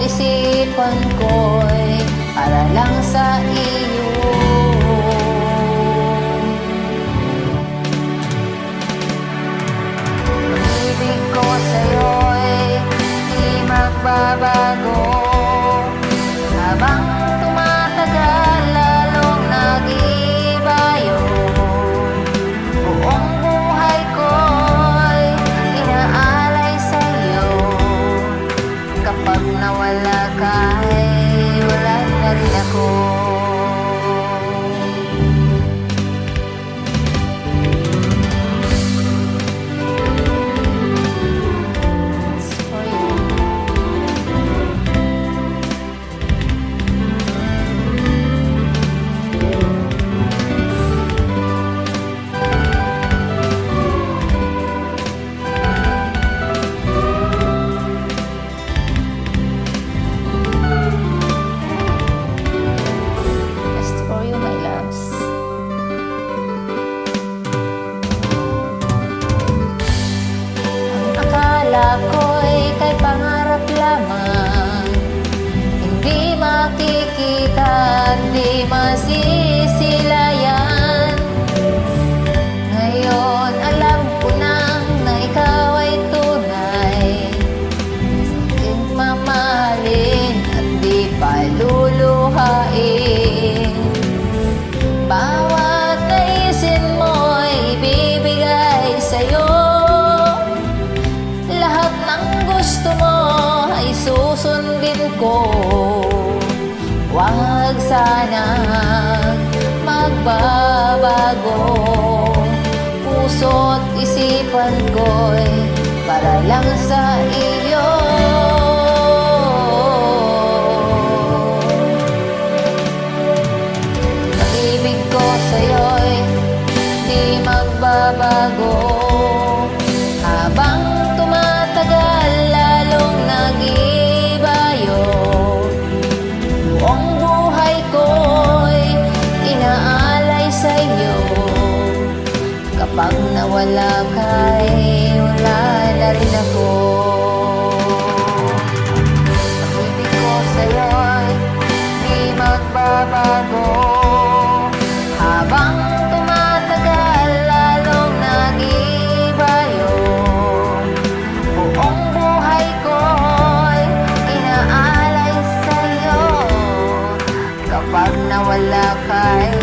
isipan ko'y para lang sa iyo. Pag-ibig ko sa'yo'y di magbabago. Habang tumatagal, lalong nag-iibayo. Buong buhay ko'y inaalay sa'yo. Kapag nawala ka, ay wala na rin ako. Ako'y kay pangarap lamang, hindi makikita, hindi masisilayan. Ngayon alam ko nang na ikaw ay tunay, saking mamahalin at di paluluhain. Bawat naisin mo'y ibibigay sa'yo. Gusto mo ay susundin ko. Huwag sana magbabago. Puso't isipan ko'y para lang sa iyo. Pag-ibig ko sa'yo'y di magbabago. Habang tumatagal, lalong nag-iibayo. Buong buhay ko'y inaalay sa'yo. Kapag nawala ka'y wala na rin ako. Pag-ibig ko sa'yo'y di magbabago. Habang tumatagal, lalong nag-iibayo. Buong buhay ko'y inaalay sa'yo. Kapag nawala ka'y